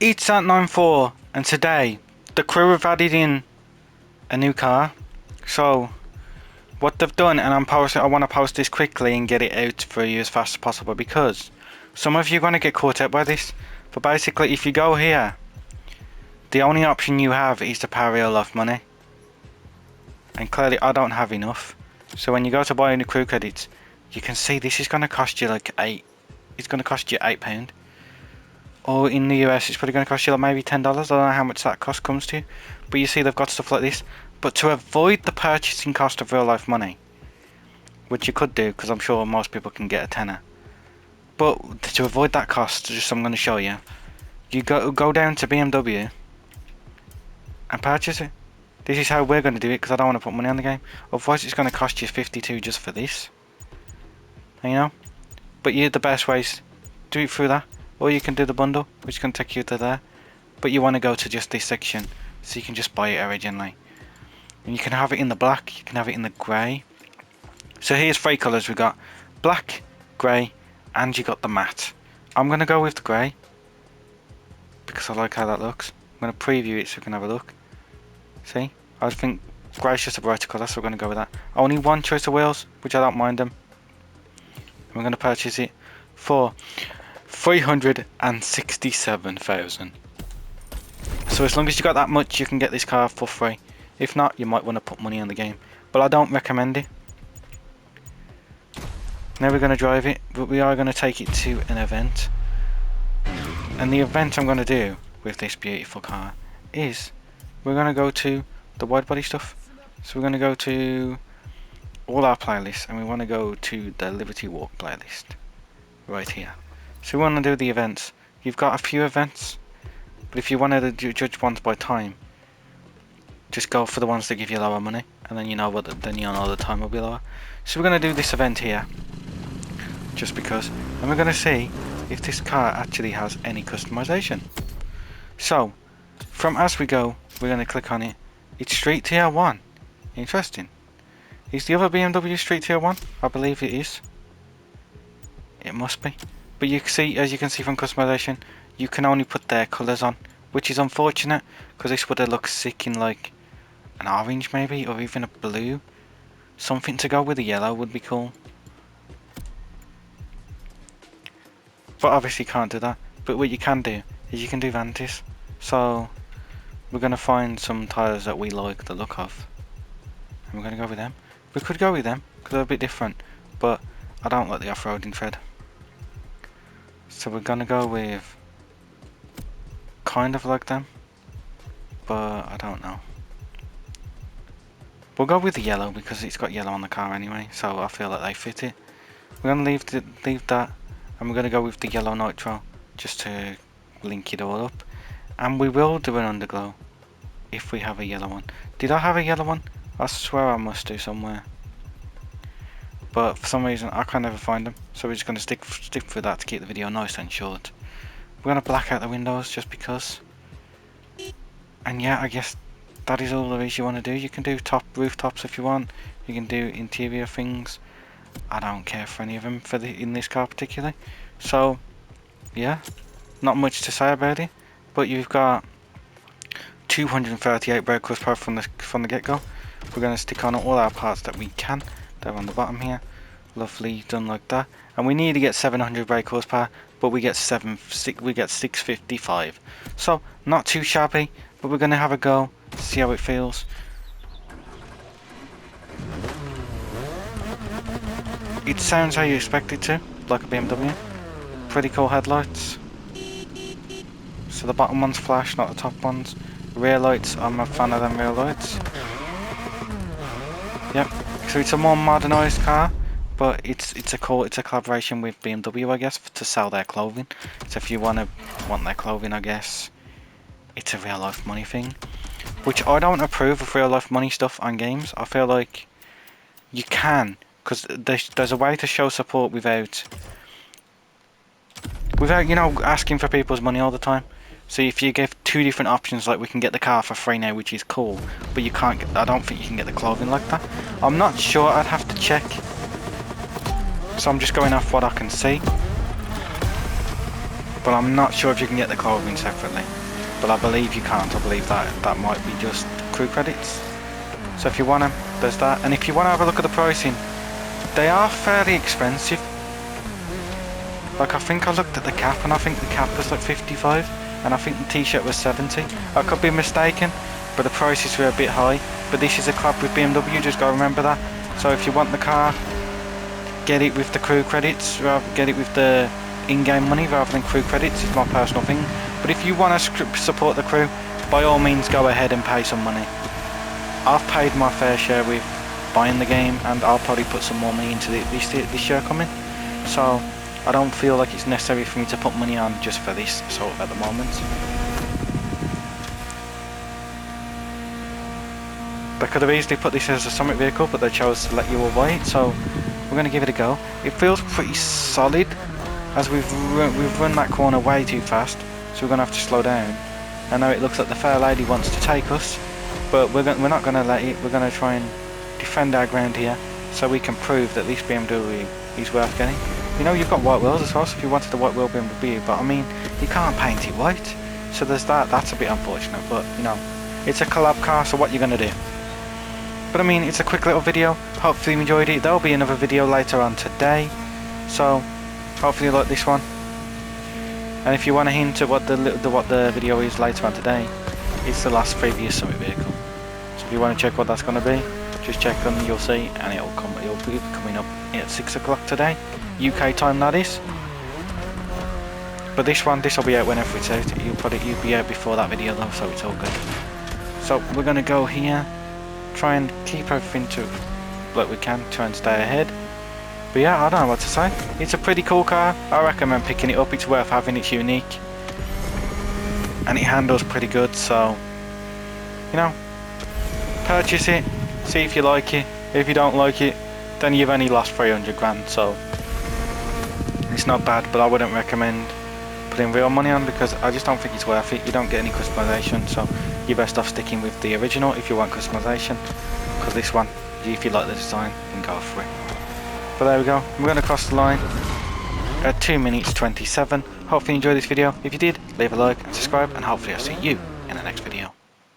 It's at 9:04, and today the crew have added in a new car. So what they've done, and I want to post this quickly and get it out for you as fast as possible, because some of you are going to get caught out by this. But basically, if you go here, the only option you have is to pay real life money, and clearly I don't have enough. So when you go to buy any crew credits, you can see this is going to cost you like it's going to cost you £8. Or in the US it's probably going to cost you like maybe $10. I don't know how much that cost comes to, but you see they've got stuff like this. But to avoid the purchasing cost of real life money, which you could do because I'm sure most people can get a tenner, but to avoid that cost, just I'm going to show you, you go down to BMW and purchase it. This is how we're going to do it, because I don't want to put money on the game, otherwise it's going to cost you 52 just for this, you know. But the best ways, do it through that, or you can do the bundle, which can take you to there. But you want to go to just this section, so you can just buy it originally. And you can have it in the black, you can have it in the grey. So here's three colours, we got black, grey, and you got the matte. I'm going to go with the grey, because I like how that looks. I'm going to preview it so we can have a look. See, I think grey's just a brighter colour, so we're going to go with that. Only one choice of wheels, which I don't mind them. And we're going to purchase it for 367,000. So as long as you got that much, you can get this car for free. If not, you might want to put money on the game, but I don't recommend it. Now we're going to drive it, but we are going to take it to an event. And the event I'm going to do with this beautiful car is we're going to go to the wide body stuff. So we're going to go to all our playlists, and we want to go to the Liberty Walk playlist right here. So we want to do the events. You've got a few events, but if you wanted to judge ones by time, just go for the ones that give you lower money, and then you know the time will be lower. So we're going to do this event here, just because, and we're going to see if this car actually has any customization. So from as we go, we're going to click on it. It's Street Tier 1. Interesting. Is the other BMW Street Tier 1? I believe it is. It must be. But you see, as you can see from customization, you can only put their colours on, which is unfortunate, because this would have looked sick in like an orange maybe, or even a blue. Something to go with the yellow would be cool. But obviously can't do that. But what you can do is you can do vanties. So we're going to find some tyres that we like the look of, and we're going to go with them. We could go with them because they're a bit different, but I don't like the off-roading tread. So we're going to go with kind of like them, but I don't know. We'll go with the yellow because it's got yellow on the car anyway, so I feel like they fit it. We're going to leave that, and we're going to go with the yellow nitro just to link it all up. And we will do an underglow if we have a yellow one. Did I have a yellow one? I swear I must do somewhere, but for some reason I can't ever find them. So we're just going to stick with that to keep the video nice and short. We're going to black out the windows just because. And yeah, I guess that is all there is you want to do. You can do rooftops if you want. You can do interior things. I don't care for any of them in this car particularly. So yeah, not much to say about it. But you've got 238 brake horsepower from the get-go. We're going to stick on all our parts that we can. They're on the bottom here. Lovely, done like that. And we need to get 700 brake horsepower, but we get 655. So not too shabby, but we're going to have a go, see how it feels. It sounds how you expect it to, like a BMW. Pretty cool headlights. So the bottom ones flash, not the top ones. Rear lights, I'm a fan of them rear lights. Yep. So it's a more modernised car, but it's a collaboration with BMW, I guess, to sell their clothing. So if you want their clothing, I guess it's a real life money thing, which I don't approve of real life money stuff on games. I feel like you can, because there's a way to show support without you know, asking for people's money all the time. So if you give two different options, like we can get the car for free now, which is cool, but you can't I don't think you can get the clothing like that. I'm not sure, I'd have to check. So I'm just going off what I can see. but I'm not sure if you can get the clothing separately. But I believe you can't. I believe that might be just crew credits. So if you want them, there's that. And if you want to have a look at the pricing, they are fairly expensive. Like I think I looked at the cap, and I think the cap was like 55, and I think the t-shirt was 70. I could be mistaken, but the prices were a bit high. But this is a collab with BMW, just gotta remember that. So if you want the car, get it with the crew credits, rather get it with the in-game money rather than crew credits. It's my personal thing. But if you want to support the crew, by all means go ahead and pay some money. I've paid my fair share with buying the game, and I'll probably put some more money into this year coming. So I don't feel like it's necessary for me to put money on just for this sort of at the moment. They could have easily put this as a summit vehicle, but they chose to let you all buy it, so we're going to give it a go. It feels pretty solid, as we've run that corner way too fast, so we're going to have to slow down. I know it looks like the fair lady wants to take us, but we're not going to let it. We're going to try and defend our ground here, so we can prove that this BMW is worth getting. You know, you've got white wheels as well, so if you wanted the white wheel BMW, but I mean, you can't paint it white, so there's that. That's a bit unfortunate, but you know, it's a collab car, so what you're going to do? But I mean, it's a quick little video. Hopefully you enjoyed it. There'll be another video later on today, so hopefully you like this one. And if you want a hint at what the video is later on today, it's the last previous summit vehicle. So if you want to check what that's going to be, just check and you'll see, and it'll be coming up at 6 o'clock today, UK time that is. But this will be out whenever it's out. You'll be out before that video though, so it's all good. So we're going to go here, try and keep everything to like we can, try and stay ahead. But yeah, I don't know what to say. It's a pretty cool car. I recommend picking it up. It's worth having. It's unique, and it handles pretty good. So, you know, purchase it. See if you like it. If you don't like it, then you've only lost 300 grand. So it's not bad, but I wouldn't recommend putting real money on, because I just don't think it's worth it. You don't get any customization, so you're best off sticking with the original if you want customization, because this one, if you like the design, then go for it. But there we go, we're going to cross the line at 2 minutes 27. Hopefully you enjoyed this video. If you did, leave a like and subscribe, and hopefully I'll see you in the next video.